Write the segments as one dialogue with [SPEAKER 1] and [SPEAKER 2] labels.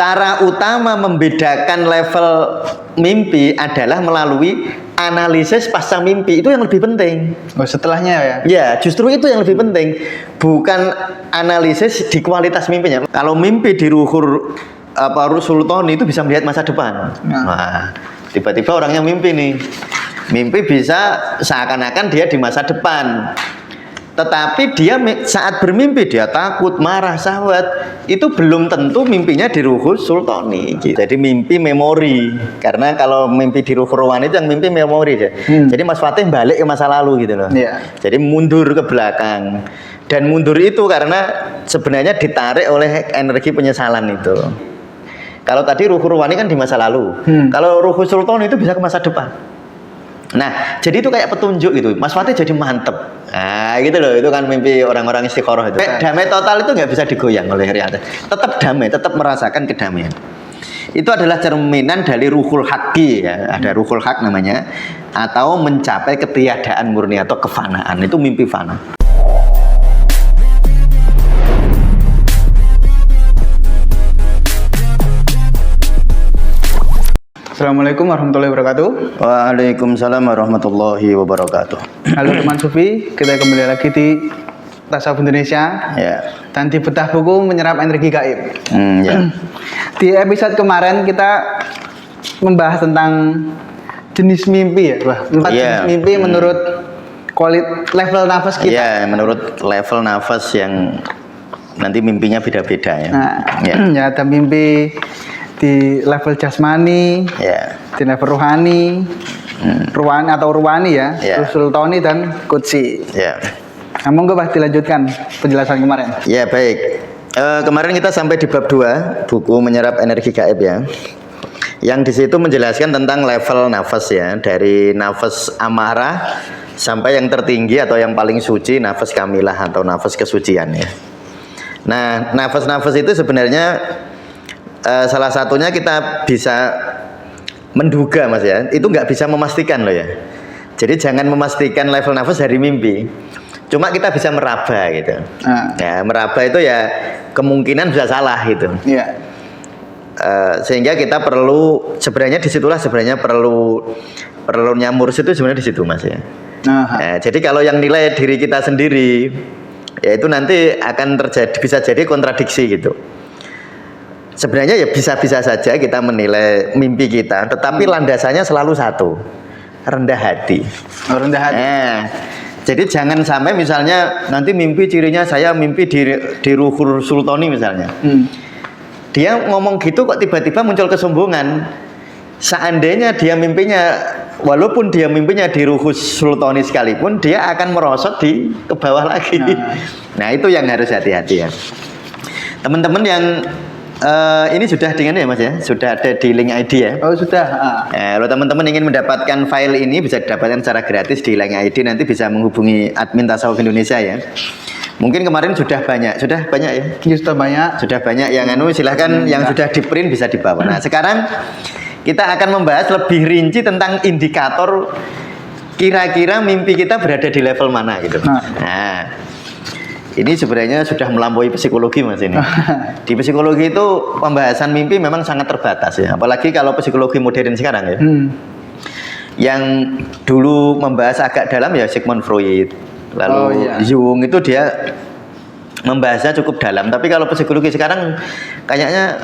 [SPEAKER 1] cara utama membedakan level mimpi adalah melalui analisis pasca mimpi. Itu yang lebih penting.
[SPEAKER 2] Oh, setelahnya ya?
[SPEAKER 1] Ya, justru itu yang lebih penting. Bukan analisis di kualitas mimpinya. Kalau mimpi di ruhur sultoni itu bisa melihat masa depan. Nah, tiba-tiba orangnya mimpi nih. Mimpi bisa seakan-akan dia di masa depan. Tetapi dia saat bermimpi dia takut, marah, syahwat. Itu belum tentu mimpinya di ruhul sultani. Jadi mimpi memori. Karena kalau mimpi di ruhul ruwani itu yang mimpi memori. Jadi Mas Fatih balik ke masa lalu gitu loh. Jadi mundur ke belakang. Dan mundur itu karena sebenarnya ditarik oleh energi penyesalan itu. Kalau tadi ruhul ruwani kan di masa lalu. Kalau ruhul sultani itu bisa ke masa depan. Nah, jadi itu kayak petunjuk gitu. Mas Fatih jadi mantep. Nah, gitu loh. Itu kan mimpi orang-orang istiqoroh itu. Damai total itu nggak bisa digoyang oleh Riyad. Tetap damai, tetap merasakan kedamaian. Itu adalah cerminan dari ruhul haqqi ya. Ada ruhul haq namanya. Atau mencapai ketiadaan murni atau kefanaan. Itu mimpi fana.
[SPEAKER 2] Assalamualaikum warahmatullahi wabarakatuh.
[SPEAKER 1] Waalaikumsalam warahmatullahi wabarakatuh.
[SPEAKER 2] Halo teman Sufi, kita kembali lagi di Tasawuf Indonesia.
[SPEAKER 1] Ya.
[SPEAKER 2] Dan di Bedah Buku Menyerap Energi Gaib.
[SPEAKER 1] Ya.
[SPEAKER 2] Di episode kemarin kita membahas tentang jenis mimpi ya, 4 jenis mimpi menurut level nafas kita.
[SPEAKER 1] Iya, menurut level nafas yang nanti mimpinya beda-beda ya.
[SPEAKER 2] Nah, ya ada mimpi di level jasmani, di level rohani, ruwani ya, sultani dan qudsi. Nah, monggo Pak dilanjutkan penjelasan kemarin.
[SPEAKER 1] Ya, baik. Kemarin kita sampai di bab 2 buku Menyerap Energi Gaib ya. Yang di situ menjelaskan tentang level nafas ya, dari nafas amarah sampai yang tertinggi atau yang paling suci, nafas kamilah atau nafas kesucian ya. Nah, nafas-nafas itu sebenarnya salah satunya kita bisa menduga Mas ya, itu nggak bisa memastikan loh ya. Jadi jangan memastikan level nafas dari mimpi. Cuma kita bisa meraba gitu. Ya, meraba itu ya kemungkinan bisa salah gitu. Sehingga kita perlu sebenarnya disitulah sebenarnya perlunya mursyid itu sebenarnya di situ Mas ya. Jadi kalau yang nilai diri kita sendiri, ya itu nanti akan terjadi, bisa jadi kontradiksi gitu. Sebenarnya ya bisa-bisa saja kita menilai mimpi kita, tetapi landasannya selalu satu, rendah hati.
[SPEAKER 2] Rendah hati.
[SPEAKER 1] Jadi jangan sampai misalnya nanti mimpi cirinya saya mimpi di ruhul sultani misalnya. Dia ngomong gitu kok tiba-tiba muncul kesombongan. Seandainya dia mimpinya, walaupun dia mimpinya di ruhul sultani sekalipun, dia akan merosot ke bawah lagi. Nah itu yang harus hati-hati ya. Teman-teman yang ini sudah dengan ya Mas ya, sudah ada di link ID ya.
[SPEAKER 2] Oh sudah.
[SPEAKER 1] Kalau teman-teman ingin mendapatkan file ini bisa didapatkan secara gratis di link ID, nanti bisa menghubungi admin Tasawuf Indonesia ya. Mungkin kemarin sudah banyak ya. Sudah banyak yang silahkan yang sudah di print bisa dibawa. Nah sekarang kita akan membahas lebih rinci tentang indikator kira-kira mimpi kita berada di level mana gitu. Nah. Ini sebenarnya sudah melampaui psikologi Mas ini. Di psikologi itu pembahasan mimpi memang sangat terbatas ya. Apalagi kalau psikologi modern sekarang ya. Yang dulu membahas agak dalam ya Sigmund Freud. Lalu Jung itu dia membahasnya cukup dalam. Tapi kalau psikologi sekarang kayaknya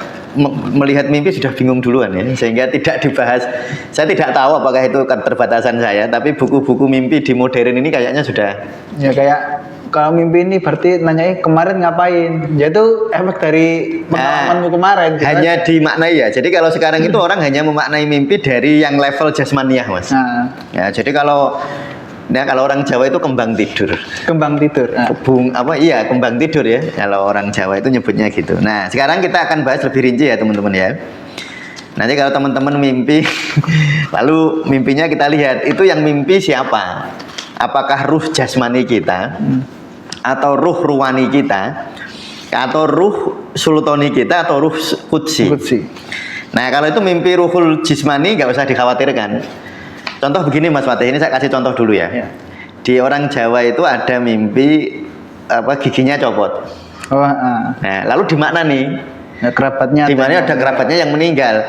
[SPEAKER 1] melihat mimpi sudah bingung duluan ya. Sehingga tidak dibahas. Saya tidak tahu apakah itu keterbatasan saya. Tapi buku-buku mimpi di modern ini kayaknya sudah.
[SPEAKER 2] Ya kayak kalau mimpi ini berarti nanyanya kemarin ngapain? Yaitu efek dari pengalamanmu kemarin. Gitu
[SPEAKER 1] hanya dimaknai ya. Jadi kalau sekarang itu orang hanya memaknai mimpi dari yang level jasmaniah Mas. Ya, jadi kalau orang Jawa itu kembang tidur.
[SPEAKER 2] Kembang tidur.
[SPEAKER 1] Kembang tidur ya. Kalau orang Jawa itu nyebutnya gitu. Nah, sekarang kita akan bahas lebih rinci ya teman-teman ya. Nanti kalau teman-teman mimpi, lalu mimpinya kita lihat itu yang mimpi siapa? Apakah ruh jasmani kita, atau ruh ruwani kita, atau ruh sultani kita, atau ruh qudsi. Nah kalau itu mimpi ruhul jismani nggak usah dikhawatirkan. Contoh begini Mas Fatih, ini saya kasih contoh dulu ya. Di orang Jawa itu ada mimpi giginya copot. Nah lalu di makna nih,
[SPEAKER 2] Ya, kerabatnya.
[SPEAKER 1] Di mana ada kerabatnya yang meninggal.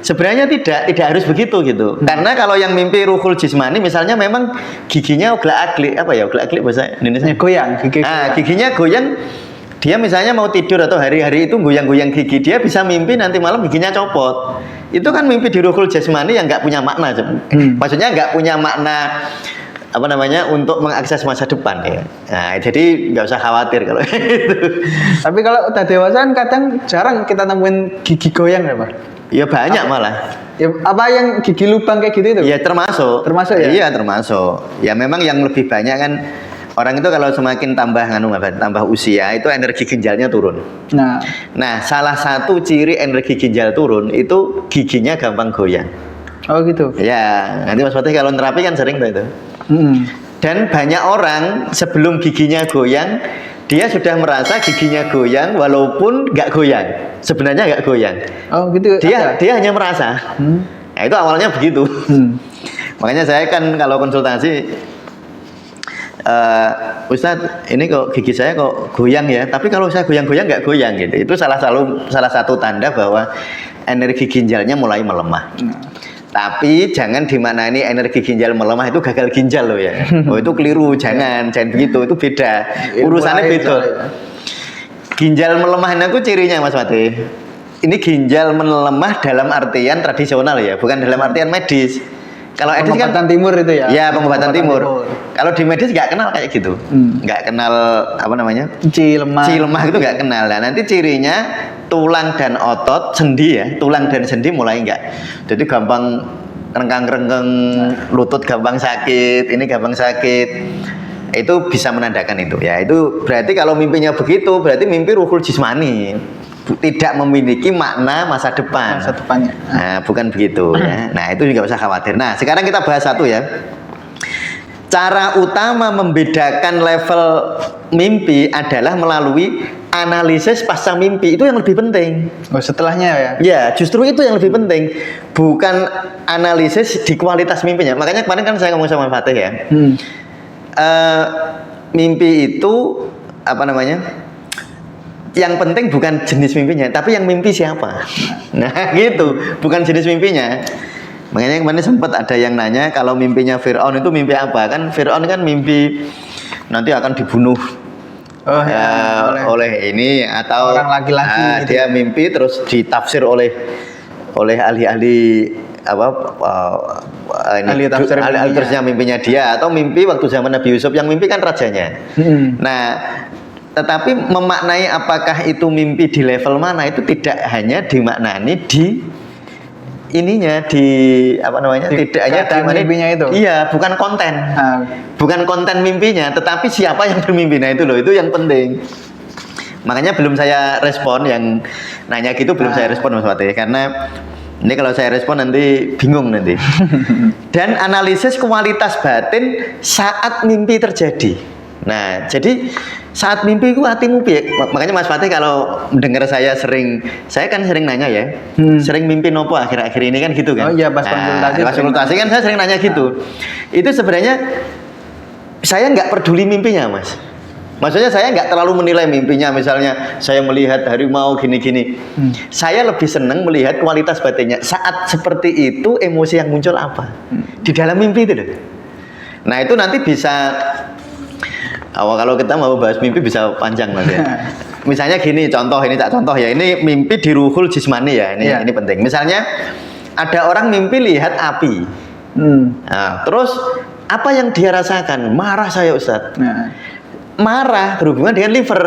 [SPEAKER 1] Sebenarnya tidak harus begitu gitu. Karena kalau yang mimpi ruhul jismani misalnya memang giginya oglak-aglik, apa ya oglak-aglik bahasa Indonesia?
[SPEAKER 2] Goyang, gigi.
[SPEAKER 1] Giginya goyang. Dia misalnya mau tidur atau hari-hari itu goyang-goyang gigi, dia bisa mimpi nanti malam giginya copot. Itu kan mimpi di ruhul jasmani yang nggak punya makna. Maksudnya nggak punya makna apa namanya untuk mengakses masa depan ya. Nah, jadi nggak usah khawatir kalau itu.
[SPEAKER 2] Tapi kalau udah dewasa kan kadang jarang kita nemuin gigi goyang ya Pak?
[SPEAKER 1] Ya banyak malah.
[SPEAKER 2] Ya, apa yang gigi lubang kayak gitu itu?
[SPEAKER 1] Ya termasuk.
[SPEAKER 2] Termasuk ya?
[SPEAKER 1] Iya termasuk. Ya memang yang lebih banyak kan orang itu kalau semakin tambah usia itu energi ginjalnya turun. Nah, salah satu ciri energi ginjal turun itu giginya gampang goyang.
[SPEAKER 2] Oh gitu.
[SPEAKER 1] Ya, nanti Mas Fatih kalau terapi kan sering tuh itu. Dan banyak orang sebelum giginya goyang, dia sudah merasa giginya goyang walaupun nggak goyang. Sebenarnya nggak goyang.
[SPEAKER 2] Oh gitu.
[SPEAKER 1] Dia hanya merasa. Nah itu awalnya begitu. Makanya saya kan kalau konsultasi, Ustadz, ini kok gigi saya kok goyang ya? Tapi kalau saya goyang-goyang nggak goyang gitu. Itu salah satu tanda bahwa energi ginjalnya mulai melemah. Tapi jangan dimaknani energi ginjal melemah itu gagal ginjal loh ya. Oh itu keliru, jangan begitu, itu beda. Urusannya beda. Ginjal melemah itu cirinya Mas Fatih. Ini ginjal melemah dalam artian tradisional ya, bukan dalam artian medis. Kalau medis kan
[SPEAKER 2] pengobatan timur itu ya.
[SPEAKER 1] Ya, pengobatan timur. Kalau di medis nggak kenal kayak gitu. Nggak kenal apa namanya? Cilemah itu nggak kenal. Nah, nanti cirinya tulang dan otot, sendi ya, tulang dan sendi mulai enggak. Jadi gampang rengkang-rengkang, lutut gampang sakit, ini gampang sakit. Itu bisa menandakan itu ya. Itu berarti kalau mimpinya begitu, berarti mimpi ruhul jismani. Tidak memiliki makna masa depan.
[SPEAKER 2] Masa depannya.
[SPEAKER 1] Nah, bukan begitu ya. Nah, itu juga usah khawatir. Nah, sekarang kita bahas satu ya. Cara utama membedakan level mimpi adalah melalui analisis pasca mimpi. Itu yang lebih penting.
[SPEAKER 2] Oh, setelahnya ya?
[SPEAKER 1] Ya, justru itu yang lebih penting. Bukan analisis di kualitas mimpinya. Makanya kemarin kan saya ngomong sama Fatih ya. Mimpi itu apa namanya? Yang penting bukan jenis mimpinya, tapi yang mimpi siapa. Nah, gitu. Bukan jenis mimpinya. Makanya kemarin sempat ada yang nanya kalau mimpinya Fir'aun itu mimpi apa? Kan Fir'aun kan mimpi nanti akan dibunuh oleh ini atau
[SPEAKER 2] orang laki-laki gitu.
[SPEAKER 1] Dia mimpi terus ditafsir oleh ahli-ahli ahli tafsirnya mimpinya dia, atau mimpi waktu zaman Nabi Yusuf yang mimpi kan rajanya. Nah, tetapi memaknai apakah itu mimpi di level mana itu tidak hanya dimaknani di ininya, di apa namanya, tidak hanya di
[SPEAKER 2] mimpinya itu.
[SPEAKER 1] Iya, bukan konten. Bukan konten mimpinya, tetapi siapa yang bermimpi. Nah, itu loh, itu yang penting. Makanya belum saya respon yang nanya gitu, belum saya respon Mas Fatih, karena ini kalau saya respon nanti bingung nanti. Dan analisis kualitas batin saat mimpi terjadi. Nah, jadi saat mimpi itu hatimu piye? Makanya Mas Fatih kalau mendengar saya kan sering nanya ya, sering mimpi nopo akhir-akhir ini kan gitu kan?
[SPEAKER 2] Oh iya, pas konsultasi.
[SPEAKER 1] Pas konsultasi kan saya sering nanya gitu. Itu sebenarnya saya nggak peduli mimpinya Mas. Maksudnya saya nggak terlalu menilai mimpinya. Misalnya saya melihat harimau gini-gini. Saya lebih senang melihat kualitas batinnya. Saat seperti itu emosi yang muncul apa? Di dalam mimpi itu loh. Nah itu nanti bisa. Kalau kita mau bahas mimpi bisa panjang Mas ya. Misalnya gini, contoh ya. Ini mimpi di ruhul jismani ya. Ini penting. Misalnya ada orang mimpi lihat api. Nah, terus apa yang dia rasakan? Marah saya Ustadz. Marah berhubungan dengan liver.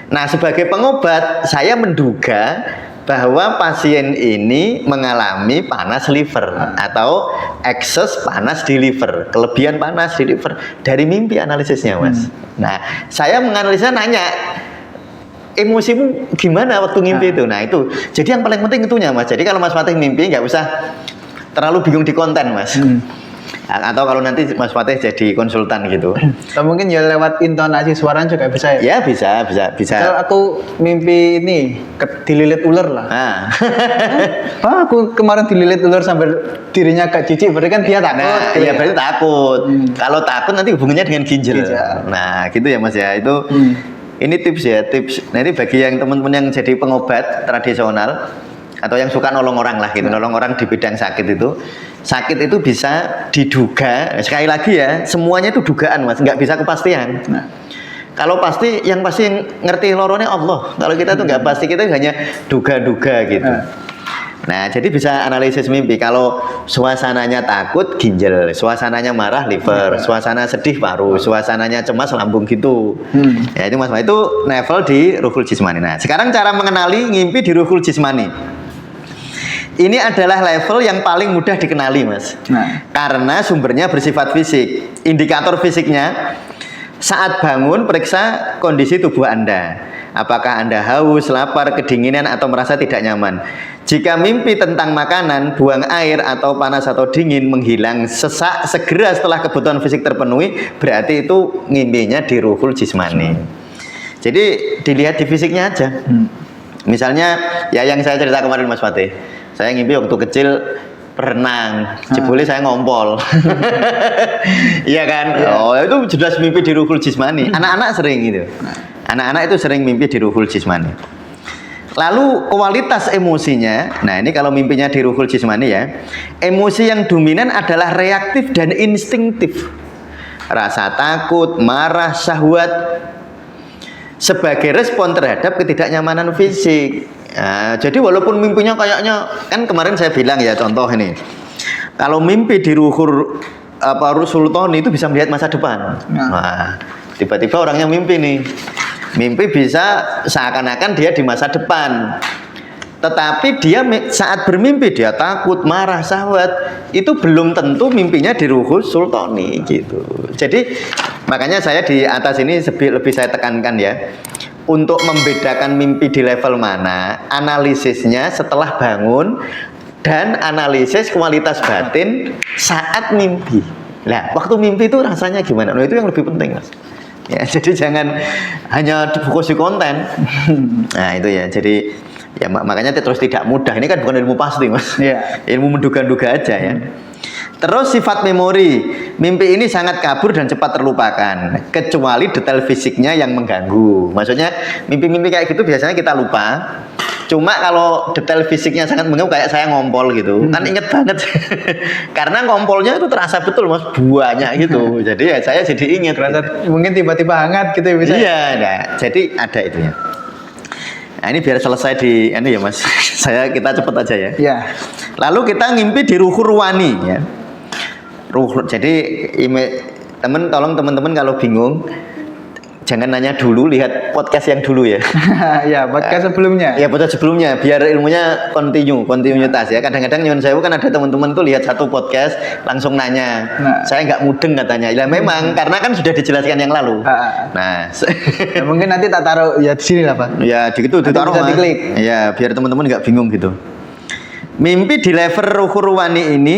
[SPEAKER 1] Nah, sebagai pengobat saya menduga bahwa pasien ini mengalami panas liver atau excess panas di liver, kelebihan panas di liver dari mimpi analisisnya Mas. Nah, saya menganalisa nanya emosimu gimana waktu mimpi itu. Nah, itu. Jadi yang paling penting itunya Mas. Jadi kalau Mas Fatih mimpi nggak usah terlalu bingung di konten Mas. Atau kalau nanti Mas Fatih jadi konsultan gitu.
[SPEAKER 2] Atau mungkin ya lewat intonasi suara juga bisa ya?
[SPEAKER 1] Ya bisa.
[SPEAKER 2] Kalau aku mimpi ini dililit ular lah. Aku kemarin dililit ular sampai dirinya agak jijik, berarti kan dia takut.
[SPEAKER 1] Nah, iya berarti takut. Kalau takut nanti hubungannya dengan ginjal. Nah, gitu ya Mas ya. Ini tips ya, tips. Nah, ini bagi yang teman-teman yang jadi pengobat tradisional atau yang suka nolong orang lah gitu, nolong orang di bidang sakit itu. Sakit itu bisa diduga, sekali lagi ya, semuanya itu dugaan Mas, nggak bisa kepastian. Kalau pasti, yang pasti ngerti lorone Allah. Kalau kita tuh nggak pasti, kita hanya duga-duga gitu. Nah, jadi bisa analisis mimpi. Kalau suasananya takut, ginjal. Suasananya marah, liver. Suasana sedih, paru. Suasananya cemas, lambung gitu. Ya, itu Mas. Itu level di ruhul jismani. Nah, sekarang cara mengenali ngimpi di ruhul jismani. Ini adalah level yang paling mudah dikenali, Mas. Karena sumbernya bersifat fisik. Indikator fisiknya, saat bangun, periksa kondisi tubuh Anda. Apakah Anda haus, lapar, kedinginan, atau merasa tidak nyaman. Jika mimpi tentang makanan, buang air, atau panas atau dingin, menghilang, sesak, segera setelah kebutuhan fisik terpenuhi, berarti itu ngimpinya di ruhul jismani. Jadi dilihat di fisiknya aja. Misalnya, ya yang saya cerita kemarin Mas Fatih, saya ngimpi waktu kecil berenang, jebule saya ngompol. Iya kan? Oh, itu jelas mimpi di ruhul jismani. Anak-anak sering gitu. Anak-anak itu sering mimpi di ruhul jismani. Lalu kualitas emosinya, nah ini kalau mimpinya di ruhul jismani ya, emosi yang dominan adalah reaktif dan instinktif. Rasa takut, marah, syahwat sebagai respon terhadap ketidaknyamanan fisik. Nah, jadi walaupun mimpinya kayaknya, kan kemarin saya bilang ya, contoh ini, kalau mimpi di ruhul sultoni itu bisa melihat masa depan. Nah, tiba-tiba orangnya mimpi nih, mimpi bisa seakan-akan dia di masa depan, tetapi dia saat bermimpi dia takut, marah, syahwat, itu belum tentu mimpinya di ruhul sultoni gitu. Jadi makanya saya di atas ini lebih saya tekankan ya, untuk membedakan mimpi di level mana, analisisnya setelah bangun dan analisis kualitas batin saat mimpi. Nah, waktu mimpi itu rasanya gimana? Nah, itu yang lebih penting, Mas. Ya, jadi jangan hanya fokus di konten. Nah, itu ya. Jadi ya makanya terus tidak mudah. Ini kan bukan ilmu pasti, Mas. Ilmu menduga-duga aja ya. Terus sifat memori, mimpi ini sangat kabur dan cepat terlupakan, kecuali detail fisiknya yang mengganggu. Maksudnya mimpi-mimpi kayak gitu biasanya kita lupa. Cuma kalau detail fisiknya sangat mengganggu, kayak saya ngompol gitu, kan inget banget. Karena ngompolnya itu terasa betul Mas, buahnya gitu. Jadi ya saya jadi inget.
[SPEAKER 2] Mungkin tiba-tiba hangat gitu ya bisa.
[SPEAKER 1] Iya, nah, jadi ada itunya. Nah, ini biar selesai di ini ya Mas. Kita cepet aja ya.
[SPEAKER 2] Iya.
[SPEAKER 1] Lalu kita ngimpi di ruhul ruwani ya. Jadi tolong teman-teman kalau bingung jangan nanya dulu, lihat podcast yang dulu ya.
[SPEAKER 2] Ya, podcast sebelumnya.
[SPEAKER 1] Ya, podcast sebelumnya biar ilmunya kontinuitas ya. Kadang-kadang nyuwun sewu kan ada teman-teman tuh lihat satu podcast langsung nanya. Saya nggak mudeng katanya. Ya memang karena kan sudah dijelaskan yang lalu. Nah,
[SPEAKER 2] ya, mungkin nanti tak taruh ya di sini lah, Pak.
[SPEAKER 1] Ya, gitu ditaruh Mas. Diklik. Ya, biar teman-teman nggak bingung gitu. Mimpi di level ruhul ruwani ini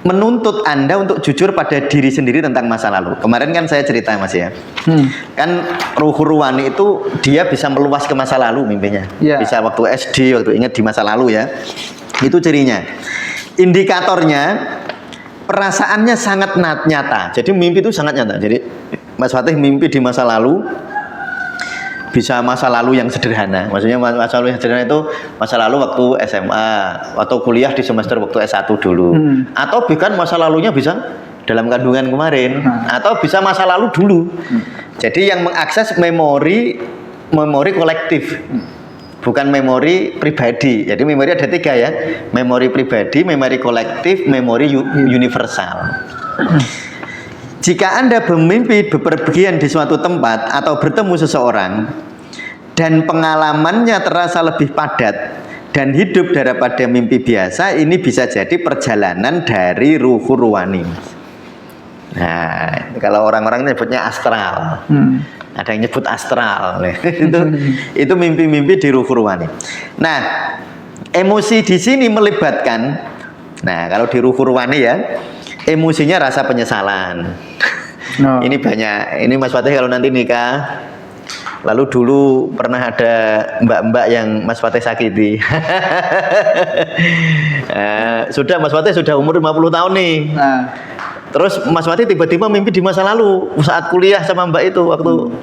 [SPEAKER 1] menuntut Anda untuk jujur pada diri sendiri tentang masa lalu. Kemarin kan saya cerita Mas ya. Kan ruhul ruwani itu dia bisa meluas ke masa lalu mimpinya. Bisa waktu SD, waktu ingat di masa lalu ya. Itu cirinya. Indikatornya perasaannya sangat nyata. Jadi mimpi itu sangat nyata. Jadi Mas Fatih mimpi di masa lalu, bisa masa lalu yang sederhana. Maksudnya masa lalu yang sederhana itu masa lalu waktu SMA, atau kuliah di semester waktu S1 dulu. Atau bahkan masa lalunya bisa dalam kandungan kemarin, atau bisa masa lalu dulu. Jadi yang mengakses memori kolektif. Bukan memori pribadi. Jadi memori ada 3 ya. Memori pribadi, memori kolektif, memori universal. Jika Anda bermimpi bepergian di suatu tempat atau bertemu seseorang dan pengalamannya terasa lebih padat dan hidup daripada mimpi biasa, ini bisa jadi perjalanan dari ruhul ruwani. Nah, kalau orang-orang nyebutnya astral. Ada yang nyebut astral. Itu mimpi-mimpi di ruhul ruwani. Nah, emosi di sini melibatkan, nah kalau di ruhul ruwani ya, emosinya rasa penyesalan. Ini banyak. Ini Mas Fatih kalau nanti nikah, lalu dulu pernah ada mbak-mbak yang Mas Fatih sakiti. Sudah Mas Fatih sudah umur 50 tahun nih. Terus Mas Fatih tiba-tiba mimpi di masa lalu saat kuliah sama mbak itu waktu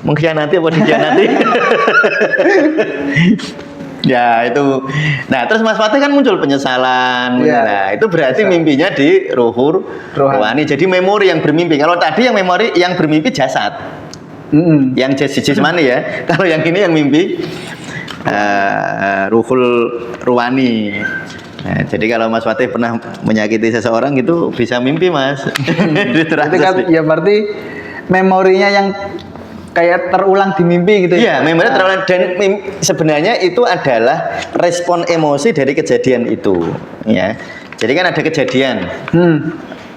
[SPEAKER 1] mengkhianati apa dikhianati. Ya itu. Nah terus Mas Fatih kan muncul penyesalan.
[SPEAKER 2] Ya.
[SPEAKER 1] Nah itu berarti mimpinya di ruhur rohani. Jadi memori yang bermimpi. Kalau tadi yang memori yang bermimpi jasad, yang jasmani ya. Kalau yang ini yang mimpi ruhul rohani. Nah, jadi kalau Mas Fatih pernah menyakiti seseorang itu bisa mimpi Mas.
[SPEAKER 2] Itu kan ya berarti memorinya yang kayak terulang di mimpi gitu
[SPEAKER 1] ya? Iya, memorinya terulang dan sebenarnya itu adalah respon emosi dari kejadian itu, ya. Jadi kan ada kejadian.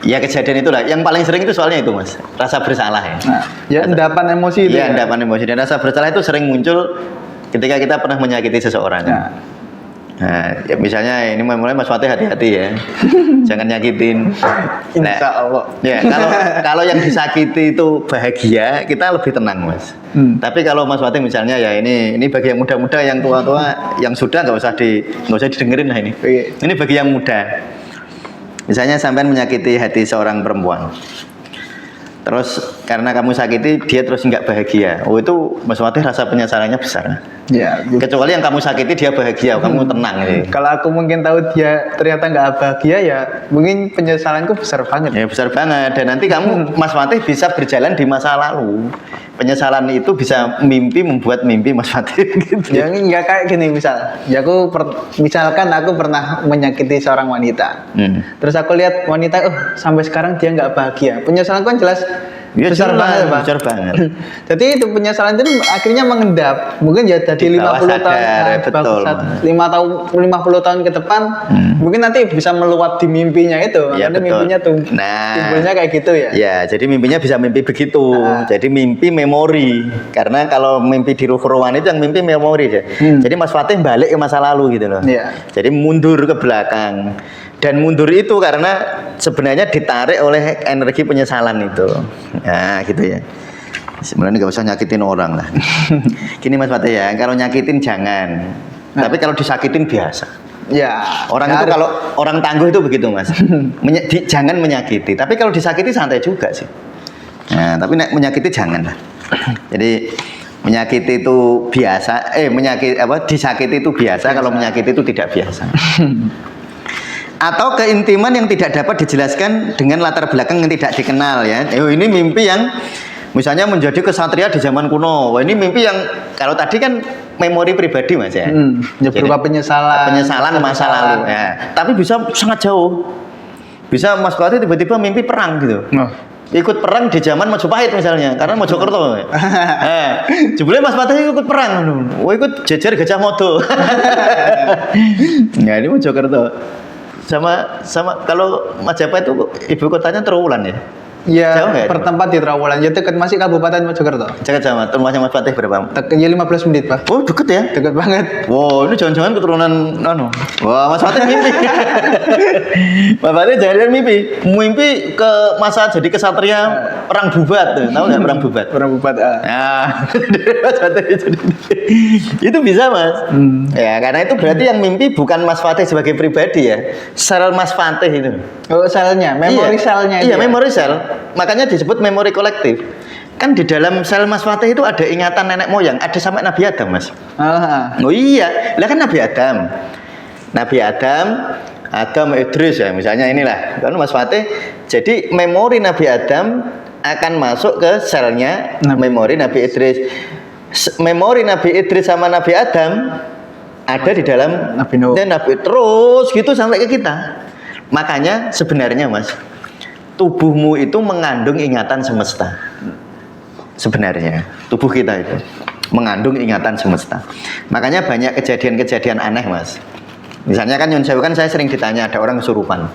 [SPEAKER 1] Ya kejadian itulah yang paling sering itu soalnya itu Mas, rasa bersalah ya.
[SPEAKER 2] Nah, ya endapan emosi itu.
[SPEAKER 1] Iya, endapan emosi dan rasa bersalah itu sering muncul ketika kita pernah menyakiti seseorang. Nah, ya misalnya ini mulai Mas Fatih hati-hati ya, jangan nyakitin.
[SPEAKER 2] Insya Allah.
[SPEAKER 1] Ya kalau yang disakiti itu bahagia, kita lebih tenang Mas. Tapi kalau Mas Fatih misalnya ya ini bagi yang muda-muda, yang tua-tua, yang sudah nggak usah didengerin lah ini. Ini bagi yang muda. Misalnya sampean menyakiti hati seorang perempuan. Terus karena kamu sakiti dia terus nggak bahagia. Oh itu Mas Fatih rasa penyesalannya besar.
[SPEAKER 2] Ya.
[SPEAKER 1] Kecuali yang kamu sakiti dia bahagia, kamu tenang.
[SPEAKER 2] Kalau aku mungkin tahu dia ternyata nggak bahagia ya, mungkin penyesalanku besar banget.
[SPEAKER 1] Ya besar banget. Dan nanti kamu Mas Fatih bisa berjalan di masa lalu. Penyesalan itu bisa membuat mimpi Mas Fatih. Gitu.
[SPEAKER 2] Ya nggak kayak gini misal. Ya misalkan aku pernah menyakiti seorang wanita. Terus aku lihat wanita, sampai sekarang dia nggak bahagia. Penyesalan kan jelas
[SPEAKER 1] ya,
[SPEAKER 2] besar banget, Pak.
[SPEAKER 1] Besar banget.
[SPEAKER 2] Jadi itu penyesalan itu akhirnya mengendap. Mungkin ya jadi 50 tahun,
[SPEAKER 1] betul.
[SPEAKER 2] 50 tahun ke depan, mungkin nanti bisa meluap di mimpinya itu.
[SPEAKER 1] Ya,
[SPEAKER 2] Karena mimpinya tuh timbulnya kayak gitu ya.
[SPEAKER 1] Ya, jadi mimpinya bisa mimpi begitu. Jadi mimpi memori. Karena kalau mimpi di ruh rohani itu yang mimpi memori aja. Jadi Mas Fatih balik ke masa lalu gitu loh.
[SPEAKER 2] Ya.
[SPEAKER 1] Jadi mundur ke belakang. Dan mundur itu karena sebenarnya ditarik oleh energi penyesalan itu. Ya gitu ya. Sebenarnya nggak usah nyakitin orang lah. Gini Mas Fatih ya, kalau nyakitin jangan. Tapi kalau disakitin biasa.
[SPEAKER 2] Ya.
[SPEAKER 1] Orang itu kalau orang tangguh itu begitu Mas. Jangan menyakiti. Tapi kalau disakiti santai juga sih. Nah, tapi menyakiti jangan lah. Jadi menyakiti itu biasa. Disakiti itu biasa. Kalau menyakiti itu tidak biasa. Atau keintiman yang tidak dapat dijelaskan dengan latar belakang yang tidak dikenal ya. Ini mimpi yang misalnya menjadi kesatria di zaman kuno. Wah, ini mimpi yang kalau tadi kan memori pribadi Mas ya.
[SPEAKER 2] Berupa penyesalan
[SPEAKER 1] masa lalu ya. Tapi bisa sangat jauh. Bisa Mas Fatih tiba-tiba mimpi perang gitu. Ikut perang di zaman Majapahit misalnya, karena Mojokerto. Jebule Mas Fatih ikut perang, ikut jejer Gajah Mada. Nah, ini Mojokerto. Sama kalau Majapahit itu ibu kotanya Trowulan ya.
[SPEAKER 2] Ya, bertempat di Trowulan. Ya dekat masih Kabupaten Mojokerto.
[SPEAKER 1] Dekat sama rumahnya Mas Fatih berapa?
[SPEAKER 2] Ya 15 menit, Pak.
[SPEAKER 1] Oh, deket ya?
[SPEAKER 2] Deket banget.
[SPEAKER 1] Wow, ini jangan-jangan keturunan Wah, Mas Fatih mimpi. Mas Fatih jangan mimpi. Mimpi ke masa jadi kesatria perang bubat tuh. Tahu enggak perang bubat?
[SPEAKER 2] Perang bubat.
[SPEAKER 1] Nah, Mas Fatih itu bisa, Mas. Ya, karena itu berarti yang mimpi bukan Mas Fatih sebagai pribadi ya. Sel Mas Fatih itu.
[SPEAKER 2] Oh, selnya, memori selnya.
[SPEAKER 1] Iya, memori sel. Makanya disebut memori kolektif. Kan di dalam sel Mas Fatih itu ada ingatan nenek moyang, ada sampai Nabi Adam, Mas. Oh iya, lah kan Nabi Adam, Idris ya, misalnya inilah. Kan Mas Fatih, jadi memori Nabi Adam akan masuk ke selnya memori Nabi Idris. Memori Nabi Idris sama Nabi Adam ada di dalam
[SPEAKER 2] Nabi Nuh.
[SPEAKER 1] Dan Nabi terus gitu sampai ke kita. Makanya sebenarnya Mas, tubuhmu itu mengandung ingatan semesta. Sebenarnya tubuh kita itu mengandung ingatan semesta. Makanya banyak kejadian-kejadian aneh Mas. Misalnya kan Nyun Sewu kan saya sering ditanya ada orang kesurupan.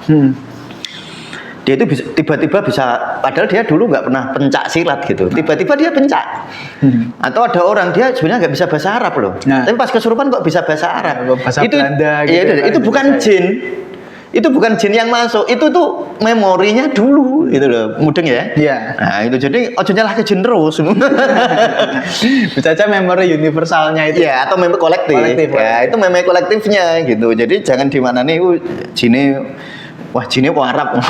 [SPEAKER 1] Dia itu tiba-tiba bisa, padahal dia dulu nggak pernah pencak silat gitu. Tiba-tiba dia pencak. Atau ada orang dia sebenarnya nggak bisa bahasa Arab loh. Tapi pas kesurupan kok bisa bahasa Arab.
[SPEAKER 2] Bahasa
[SPEAKER 1] itu
[SPEAKER 2] Belanda gitu.
[SPEAKER 1] Ya, itu bukan jin. Itu bukan jin yang masuk, itu tuh memorinya dulu gitu loh, mudeng ya.
[SPEAKER 2] Iya.
[SPEAKER 1] Nah, itu jadi ojo nyalah ke jin terus.
[SPEAKER 2] Bisa aja memori universalnya itu.
[SPEAKER 1] Ya, atau memori kolektif. Ya, itu memori kolektifnya gitu. Jadi jangan dimana nih jinnya wah jinnya kok Arab.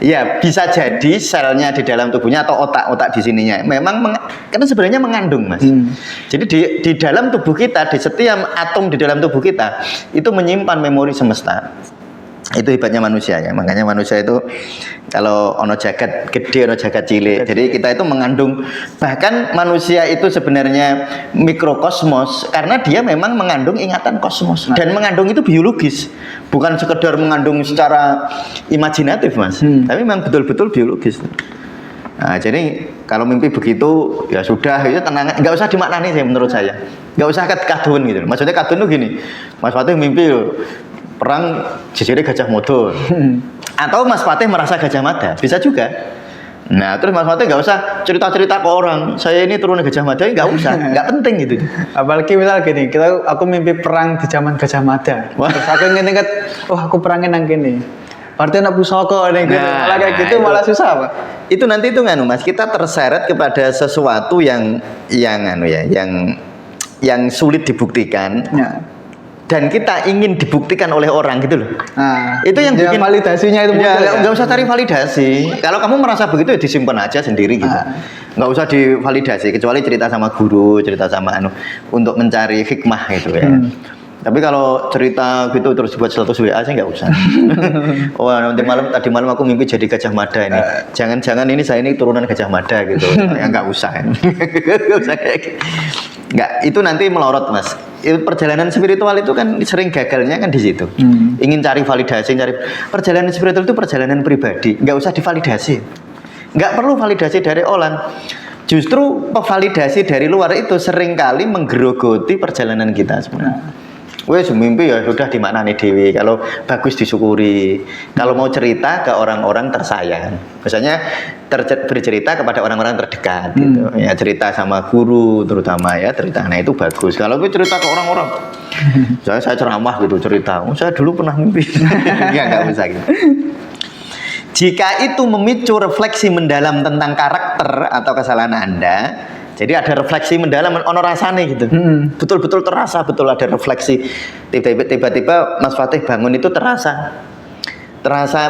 [SPEAKER 1] Ya bisa jadi selnya di dalam tubuhnya atau otak di sininya memang karena sebenarnya mengandung Mas. Jadi di dalam tubuh kita, di setiap atom di dalam tubuh kita itu menyimpan memori semesta. Itu hebatnya manusia ya. Makanya manusia itu kalau ono jagat gede, ono jagat cilik. Jadi kita itu mengandung, bahkan manusia itu sebenarnya mikrokosmos karena dia memang mengandung ingatan kosmos. Dan mengandung itu biologis, bukan sekedar mengandung secara imajinatif Mas. Tapi memang betul-betul biologis. Nah, jadi kalau mimpi begitu ya sudah, itu tenang, nggak usah dimaknani sih menurut saya. Nggak usah kadun gitu. Maksudnya kadun tuh gini, Mas Fatih mimpi loh, perang jejere Gajah Mada. Atau Mas Fatih merasa Gajah Mada, bisa juga. Nah, terus Mas Fatih nggak usah cerita-cerita ke orang, saya ini turun Gajah Mada, nggak usah, nggak penting gitu.
[SPEAKER 2] Apalagi misal gini, aku mimpi perang di zaman Gajah Mada. Terus aku inget-inget, oh aku perangin nang kene. Berarti anak pusaka nih gitu. Malah kayak gitu malah susah Pak.
[SPEAKER 1] Itu nanti itu nganu Mas, kita terseret kepada sesuatu yang sulit dibuktikan. Ya. Dan kita ingin dibuktikan oleh orang gitu loh. Nah, itu yang bikin
[SPEAKER 2] validasinya itu muncul.
[SPEAKER 1] Ya, nggak usah cari validasi. Kalau kamu merasa begitu ya disimpan aja sendiri gitu. Nggak usah divalidasi kecuali cerita sama guru, cerita sama untuk mencari hikmah gitu ya. Tapi kalau cerita gitu terus buat status WA sih nggak usah. Wah, tadi malam aku mimpi jadi Gajah Mada ini. Jangan-jangan ini saya ini turunan Gajah Mada gitu. Ya nggak usah. Nggak, itu nanti melorot Mas. Itu perjalanan spiritual itu kan sering gagalnya kan di situ. Ingin cari validasi, perjalanan spiritual itu perjalanan pribadi. Nggak usah divalidasi. Nggak perlu validasi dari orang. Justru validasi dari luar itu seringkali menggerogoti perjalanan kita sebenarnya. Wes mimpi ya sudah dimaknani dewi. Kalau bagus disyukuri. Kalau mau cerita ke orang-orang tersayang, misalnya bercerita kepada orang-orang terdekat, gitu. Ya cerita sama guru terutama ya cerita. Nah itu bagus. Kalau gue cerita ke orang-orang, saya ceramah gitu cerita. Saya dulu pernah mimpi. Nggak bisa gitu. Jika itu memicu refleksi mendalam tentang karakter atau kesalahan Anda. Jadi ada refleksi mendalam, ono rasane gitu. Betul-betul terasa, betul ada refleksi. Tiba-tiba Mas Fatih bangun itu terasa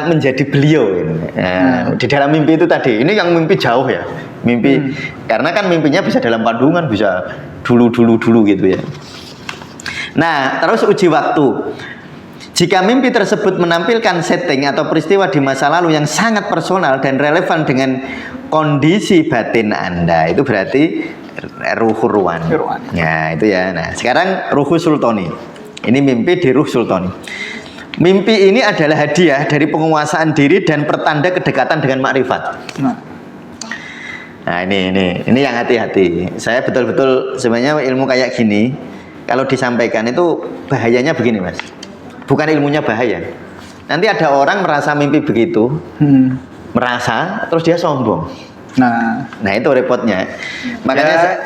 [SPEAKER 1] menjadi beliau. Nah, di dalam mimpi itu tadi. Ini yang mimpi jauh ya, mimpi. Karena kan mimpinya bisa dalam kandungan, bisa dulu gitu ya. Nah, terus uji waktu. Jika mimpi tersebut menampilkan setting atau peristiwa di masa lalu yang sangat personal dan relevan dengan kondisi batin Anda, itu berarti ruhur ruwani. Ya, itu ya. Nah, sekarang ruhul sultani. Ini mimpi di ruh sultani. Mimpi ini adalah hadiah dari penguasaan diri dan pertanda kedekatan dengan makrifat. Nah, ini yang hati-hati. Saya betul-betul sebenarnya ilmu kayak gini kalau disampaikan itu bahayanya begini, Mas. Bukan ilmunya bahaya. Nanti ada orang merasa mimpi begitu, merasa, terus dia sombong. Nah itu repotnya. Makanya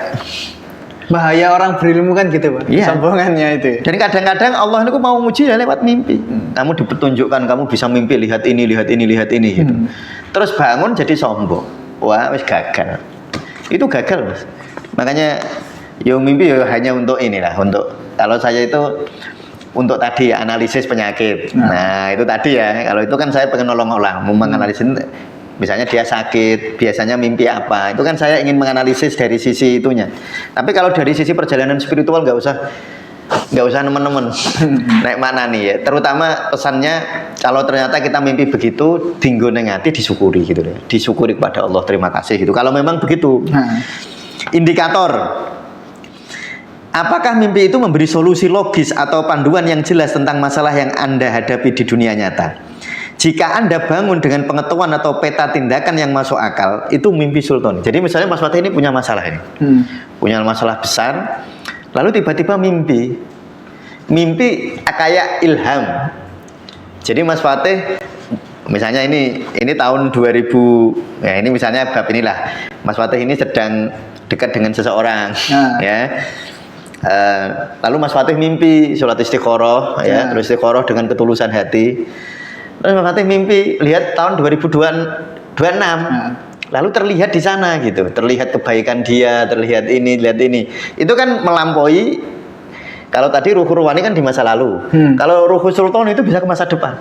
[SPEAKER 2] bahaya orang berilmu kan gitu Pak. Iya. Sombongannya itu.
[SPEAKER 1] Dan kadang-kadang Allah itu mau nguji ya lewat mimpi. Kamu dipetunjukkan, kamu bisa mimpi lihat ini gitu. Terus bangun jadi sombong. Wah, wis gagal. Itu gagal Mas. Makanya yang mimpi ya hanya untuk inilah, untuk kalau saya itu untuk tadi analisis penyakit. Nah, itu tadi ya. Kalau itu kan saya pengen nolong orang, mau menganalisis misalnya dia sakit, biasanya mimpi apa. Itu kan saya ingin menganalisis dari sisi itunya. Tapi kalau dari sisi perjalanan spiritual nggak usah nemen-nemen. Naik mana nih ya. Terutama pesannya kalau ternyata kita mimpi begitu, dinggo neng ati disyukuri gitu ya. Disyukuri kepada Allah, terima kasih gitu. Kalau memang begitu. Indikator. Apakah mimpi itu memberi solusi logis atau panduan yang jelas tentang masalah yang Anda hadapi di dunia nyata? Jika Anda bangun dengan pengetahuan atau peta tindakan yang masuk akal, itu mimpi sultan. Jadi misalnya Mas Fatih ini punya masalah ini. Punya masalah besar, lalu tiba-tiba mimpi kayak ilham. Jadi Mas Fatih misalnya ini tahun 2000, ya ini misalnya bab inilah. Mas Fatih ini sedang dekat dengan seseorang, ya. Lalu Mas Fatih mimpi sholat istikharah, ya, terus istikharah dengan ketulusan hati. Terus Mas Fatih mimpi lihat tahun 2026, lalu terlihat di sana gitu, terlihat kebaikan dia, terlihat ini, lihat ini. Itu kan melampaui. Kalau tadi ruhul ruwani kan di masa lalu, kalau ruhul sultan itu bisa ke masa depan.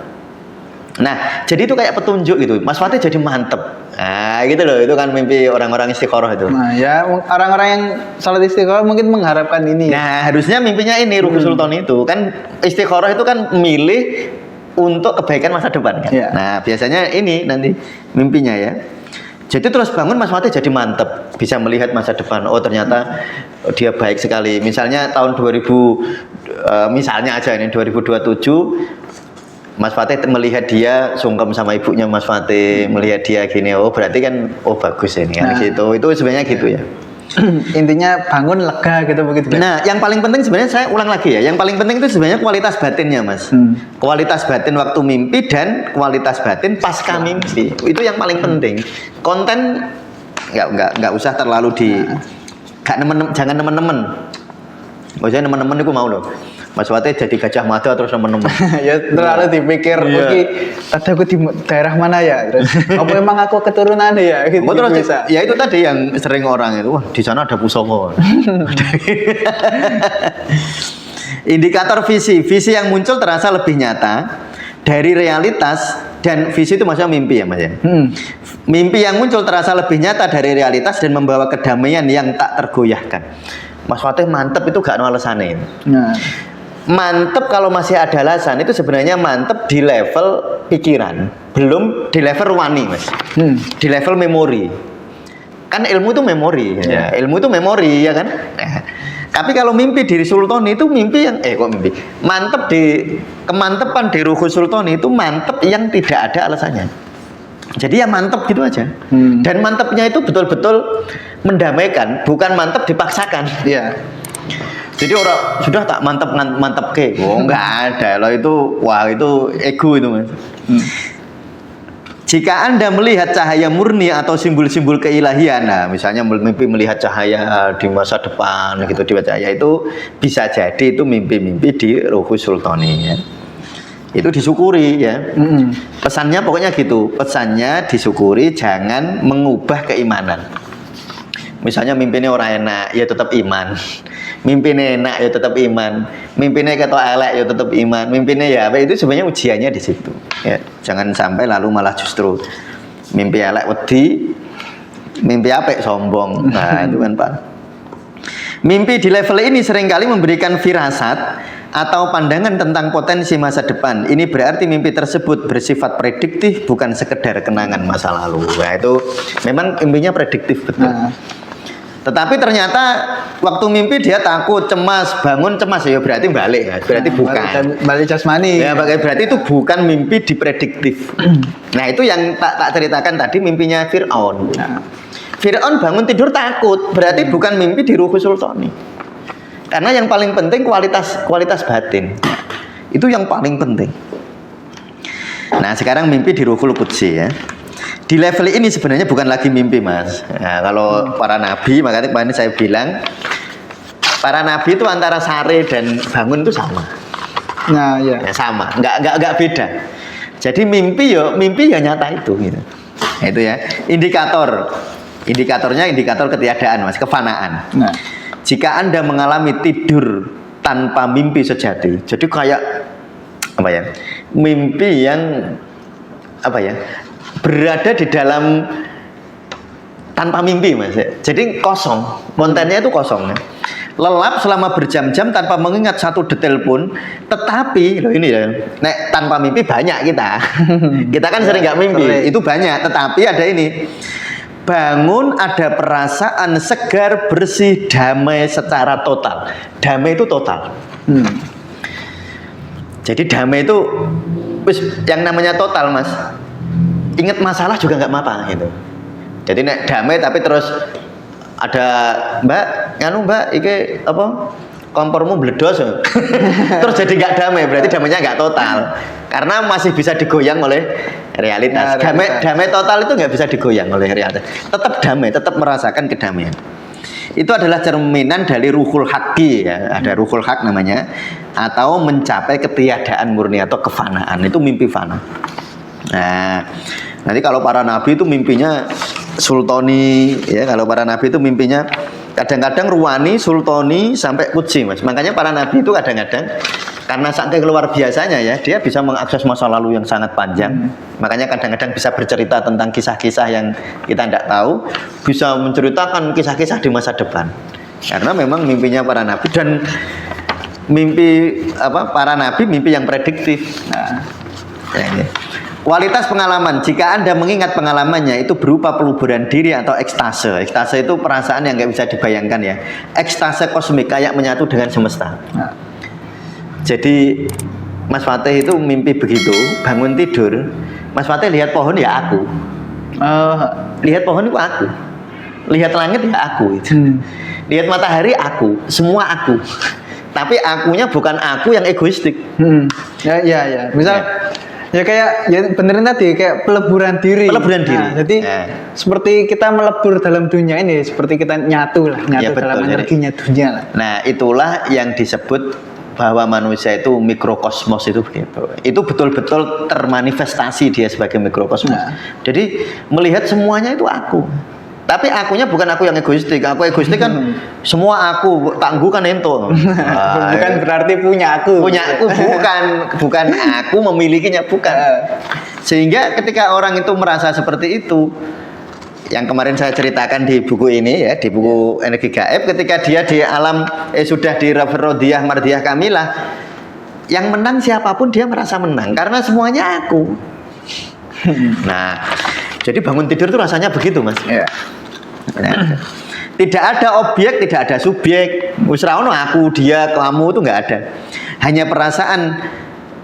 [SPEAKER 1] Nah, jadi itu kayak petunjuk gitu. Mas Fatih jadi mantep. Nah, gitu loh. Itu kan mimpi orang-orang istiqoroh itu.
[SPEAKER 2] Nah, ya orang-orang yang salat istiqoroh mungkin mengharapkan ini.
[SPEAKER 1] Nah, harusnya mimpinya ini Ruhul Sultan itu kan istiqoroh itu kan milih untuk kebaikan masa depan kan.
[SPEAKER 2] Ya.
[SPEAKER 1] Nah, biasanya ini nanti mimpinya ya. Jadi terus bangun Mas Fatih jadi mantep, bisa melihat masa depan. Oh, ternyata dia baik sekali. Misalnya tahun 2000 misalnya aja ini 2027 Mas Fatih melihat dia sungkem sama ibunya Mas Fatih, melihat dia gini, oh berarti kan, oh bagus ini kan gitu. Itu sebenarnya gitu ya.
[SPEAKER 2] Intinya bangun lega gitu begitu.
[SPEAKER 1] Nah, yang paling penting sebenarnya saya ulang lagi ya. Yang paling penting itu sebenarnya kualitas batinnya, Mas. Kualitas batin waktu mimpi dan kualitas batin pasca mimpi. Itu yang paling penting. Konten nggak usah terlalu jangan nemen-nemen. Maksudnya nemen-nemen itu mau loh. Mas Fatih jadi Gajah Mada terus nemen-nemen.
[SPEAKER 2] Ya terlalu dipikir, oke, tadi aku di daerah mana ya? Terus, apa memang aku keturunan ya? Gitu,
[SPEAKER 1] terus
[SPEAKER 2] bisa.
[SPEAKER 1] Ya itu tadi yang sering orang itu, wah di sana ada Pusoko. Indikator visi yang muncul terasa lebih nyata dari realitas, dan visi itu maksudnya mimpi ya Mas ya. Mimpi yang muncul terasa lebih nyata dari realitas dan membawa kedamaian yang tak tergoyahkan. Mas Fatih mantep itu gak ada alasannya. Nah. Mantep kalau masih ada alasan itu sebenarnya mantep di level pikiran, belum di level ruwani Mas. Di level memori. Kan ilmu itu memori ya. Ilmu itu memori ya kan. Tapi kalau mimpi diri Sultan itu mimpi yang mantep kemantepan di Ruhul Sultan itu mantep yang tidak ada alasannya. Jadi ya mantep gitu aja. Dan mantepnya itu betul-betul mendamaikan, bukan mantep dipaksakan. Iya. Jadi orang sudah tak mantep ke, nggak ada loh itu, wah itu ego itu Mas. Jika Anda melihat cahaya murni atau simbol-simbol keilahian, nah misalnya mimpi melihat cahaya di masa depan gitu di cahaya itu bisa jadi itu mimpi-mimpi di Ruhul Sultani ya. Itu disyukuri ya. Pesannya pokoknya gitu, pesannya disyukuri, jangan mengubah keimanan. Misalnya mimpinya orang enak, ya tetap iman. Mimpinya enak, ya tetap iman. Mimpinya ketok elek, ya tetap iman. Mimpinya ya apa, itu sebenarnya ujiannya di situ. Ya, jangan sampai lalu malah justru mimpi elek wedi, mimpi apik sombong. Nah, itu kan Pak. Mimpi di level ini seringkali memberikan firasat atau pandangan tentang potensi masa depan. Ini berarti mimpi tersebut bersifat prediktif, bukan sekedar kenangan masa lalu. Nah, itu memang mimpinya prediktif betul. Tetapi ternyata waktu mimpi dia takut, cemas, bangun cemas ya berarti balik ya. Berarti bukan.
[SPEAKER 2] Balik jasmani.
[SPEAKER 1] Ya, berarti itu bukan mimpi diprediktif. Nah, itu yang tak ceritakan tadi mimpinya Fir'aun. Fir'aun bangun tidur takut, berarti bukan mimpi di Ruhul Sultani. Karena yang paling penting kualitas batin. Itu yang paling penting. Nah, sekarang mimpi di Ruhul Qudsi ya. Di level ini sebenarnya bukan lagi mimpi Mas. Nah, kalau para nabi, makanya kemarin saya bilang para nabi itu antara sare dan bangun itu sama.
[SPEAKER 2] Nah, ya
[SPEAKER 1] sama, nggak beda. Jadi mimpi ya nyata itu gitu. Nah, itu ya. Indikatornya indikator ketiadaan Mas, kefanaan. Nah, jika Anda mengalami tidur tanpa mimpi sejati, jadi kayak apa ya? Mimpi yang apa ya? Berada di dalam tanpa mimpi Mas. Jadi kosong, kontennya itu kosong ya. Lelap selama berjam-jam tanpa mengingat satu detail pun, tetapi loh ini ya, nek tanpa mimpi banyak kita. Kita kan sering nggak mimpi, itu banyak, tetapi ada ini. Bangun ada perasaan segar, bersih, damai secara total. Damai itu total. Jadi damai itu yang namanya total Mas. Ingat masalah juga nggak apa-apa gitu. Jadi nek damai tapi terus ada mbak iki apa kompormu bledos terus jadi nggak damai, berarti damainya nggak total karena masih bisa digoyang oleh realitas. Damai total itu nggak bisa digoyang oleh realitas, tetap damai, tetap merasakan kedamaian. Itu adalah cerminan dari ruhul haqqi ya, ada ruhul haq namanya, atau mencapai ketiadaan murni atau kefanaan, itu mimpi fana. Nah, nanti kalau para nabi itu mimpinya sultani ya, kalau para nabi itu mimpinya kadang-kadang ruwani, sultani sampai qudsi Mas. Makanya para nabi itu kadang-kadang karena saking luar biasanya ya, dia bisa mengakses masa lalu yang sangat panjang. Makanya kadang-kadang bisa bercerita tentang kisah-kisah yang kita tidak tahu, bisa menceritakan kisah-kisah di masa depan. Karena memang mimpinya para nabi, dan mimpi para nabi mimpi yang prediktif. Nah, ya. Kualitas pengalaman, jika Anda mengingat pengalamannya itu berupa peluburan diri atau ekstase. Ekstase itu perasaan yang nggak bisa dibayangkan ya. Ekstase kosmik, kayak menyatu dengan semesta. Nah. Jadi Mas Fatih itu mimpi begitu, bangun tidur, Mas Fatih lihat pohon ya aku. Lihat pohon itu aku. Lihat langit ya aku itu. Lihat matahari aku, semua aku. Tapi akunya bukan aku yang egoistik.
[SPEAKER 2] Ya. Misal ya kayak ya beneran tadi kayak peleburan diri. Nah, jadi seperti kita melebur dalam dunia ini, seperti kita nyatu
[SPEAKER 1] ya,
[SPEAKER 2] dalam energinya dunia lah.
[SPEAKER 1] Nah, itulah yang disebut bahwa manusia itu mikrokosmos itu begitu. Itu betul-betul termanifestasi dia sebagai mikrokosmos. Nah. Jadi melihat semuanya itu aku. Tapi akunya bukan aku yang egoistik. Aku egoistik kan semua aku, tangguh kan ento.
[SPEAKER 2] Bukan berarti punya aku.
[SPEAKER 1] Punya aku bukan aku memilikinya, bukan. Sehingga ketika orang itu merasa seperti itu, yang kemarin saya ceritakan di buku ini ya, di buku Energi Gaib, ketika dia di alam sudah di Rodiyah Mardiyah Kamilah, yang menang siapapun dia merasa menang karena semuanya aku. Nah, jadi bangun tidur itu rasanya begitu, Mas. Ya. Nah, tidak ada objek, tidak ada subjek. Usraono aku, dia, kamu itu nggak ada. Hanya perasaan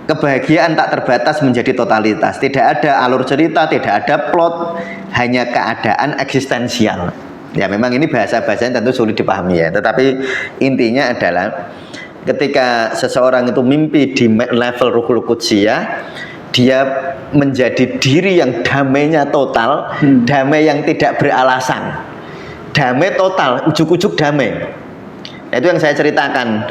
[SPEAKER 1] kebahagiaan tak terbatas menjadi totalitas. Tidak ada alur cerita, tidak ada plot, hanya keadaan eksistensial. Ya memang ini bahasa-bahasanya tentu sulit dipahami ya. Tetapi intinya adalah ketika seseorang itu mimpi di level Ruhul Qudsiyah, dia menjadi diri yang damainya total, damai yang tidak beralasan, damai total, ujuk-ujuk damai. Nah, itu yang saya ceritakan.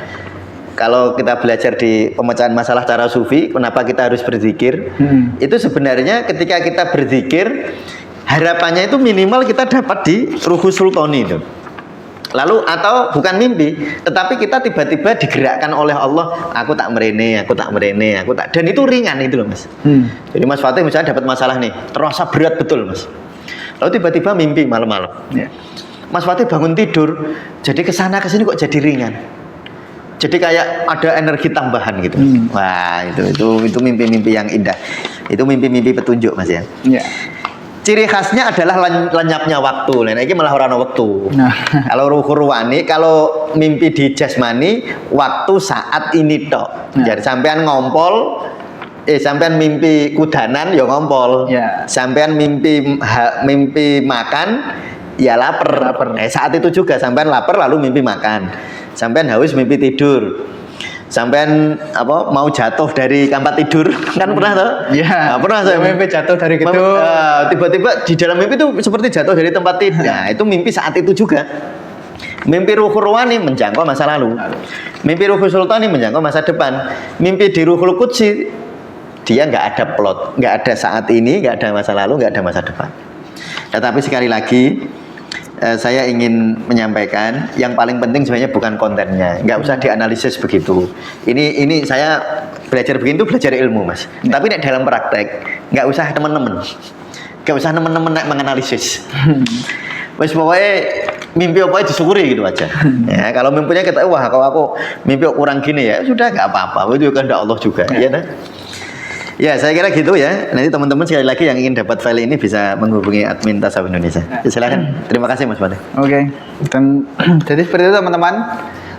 [SPEAKER 1] Kalau kita belajar di pemecahan masalah cara sufi, kenapa kita harus berzikir? Itu sebenarnya ketika kita berzikir, harapannya itu minimal kita dapat di Ruhus Sultani itu. Lalu atau bukan mimpi, tetapi kita tiba-tiba digerakkan oleh Allah, aku tak merene, dan itu ringan itu loh Mas. Jadi Mas Fatih misalnya dapat masalah nih, terasa berat betul Mas. Lalu tiba-tiba mimpi malam-malam. Mas Fatih bangun tidur, jadi kesana kesini kok jadi ringan. Jadi kayak ada energi tambahan gitu. Wah itu mimpi-mimpi yang indah. Itu mimpi-mimpi petunjuk Mas ya. Ciri khasnya adalah lenyapnya waktu. Nah, ini malah orang waktu. Kalau ruhurwani, kalau mimpi di jasmani, waktu saat ini tok. Jadi sampean ngompol, sampean mimpi kudanan, ya ngompol. Sampean mimpi makan, ya lapar. Saat itu juga sampean lapar lalu mimpi makan. Sampean haus mimpi tidur. Sampean mau jatuh dari kamar tidur kan pernah toh?
[SPEAKER 2] Iya.
[SPEAKER 1] Pernah saya
[SPEAKER 2] mimpi jatuh dari gedung.
[SPEAKER 1] Tiba-tiba di dalam mimpi itu seperti jatuh dari tempat tidur. Nah, itu mimpi saat itu juga. Mimpi Ruhul Wani menjangkau masa lalu. Mimpi Ruhul Sultani menjangkau masa depan. Mimpi di Ruhul Qudsi dia nggak ada plot, nggak ada saat ini, nggak ada masa lalu, nggak ada masa depan. Tetapi sekali lagi saya ingin menyampaikan yang paling penting sebenarnya bukan kontennya, nggak usah dianalisis begitu. Ini saya belajar begini tuh belajar ilmu Mas. Tapi nek dalam praktek nggak usah teman-teman, menganalisis. Wes pokoknya mimpi apa disyukuri gitu aja. Ya kalau mimpinya kita wah kalau aku mimpi kurang gini ya sudah nggak apa-apa, itu kan Allah juga, ya kan? Ya, saya kira gitu ya. Nanti teman-teman sekali lagi yang ingin dapat file ini bisa menghubungi admin Tasawuf Indonesia. Ya, silakan. Terima kasih Mas Fatih.
[SPEAKER 2] Oke. Dan jadi seperti itu teman-teman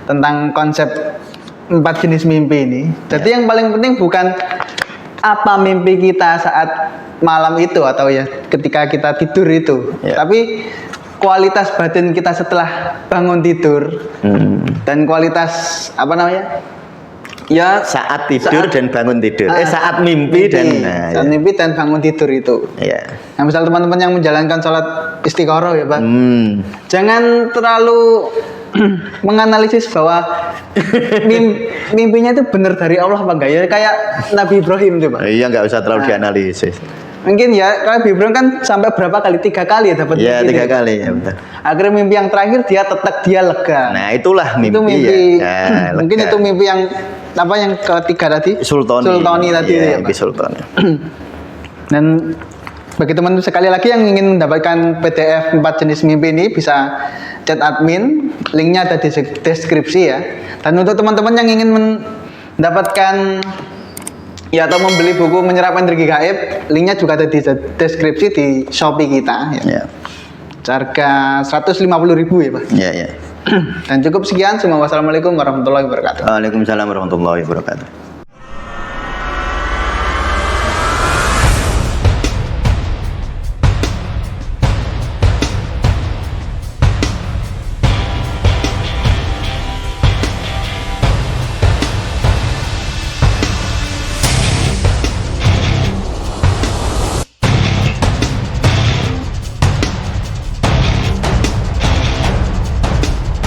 [SPEAKER 2] tentang konsep 4 jenis mimpi ini. Jadi yang paling penting bukan apa mimpi kita saat malam itu atau ya ketika kita tidur itu, tapi kualitas batin kita setelah bangun tidur dan kualitas ya
[SPEAKER 1] saat tidur dan bangun tidur. Saat mimpi dan
[SPEAKER 2] saat mimpi dan bangun tidur itu. Nah, misal teman-teman yang menjalankan sholat istikharah ya, Pak. Jangan terlalu menganalisis bahwa mimpinya itu benar dari Allah apa enggak ya, kayak Nabi Ibrahim tuh, Pak.
[SPEAKER 1] Iya, nggak usah terlalu dianalisis.
[SPEAKER 2] Mungkin ya, kalau Bibron kan sampai berapa kali? 3 kali ya dapat
[SPEAKER 1] Ya,
[SPEAKER 2] mimpi
[SPEAKER 1] 3
[SPEAKER 2] ini.
[SPEAKER 1] kali ya betul.
[SPEAKER 2] Akhirnya mimpi yang terakhir dia lega.
[SPEAKER 1] Nah, itulah mimpi,
[SPEAKER 2] itu mimpi
[SPEAKER 1] ya.
[SPEAKER 2] mungkin itu mimpi yang apa yang ketiga tadi? Sultoni tadi
[SPEAKER 1] ya,
[SPEAKER 2] ya, Pak.
[SPEAKER 1] mimpi Sultoni.
[SPEAKER 2] Dan bagi teman-teman sekali lagi yang ingin mendapatkan PDF 4 jenis mimpi ini bisa chat admin, linknya ada di deskripsi ya. Dan untuk teman-teman yang ingin mendapatkan ya atau membeli buku Menyerap Energi Gaib, linknya juga ada di deskripsi di Shopee kita ya. Harga 150.000 ya Pak.
[SPEAKER 1] Ya.
[SPEAKER 2] Dan cukup sekian, semua wassalamualaikum warahmatullahi wabarakatuh.
[SPEAKER 1] Waalaikumsalam warahmatullahi wabarakatuh.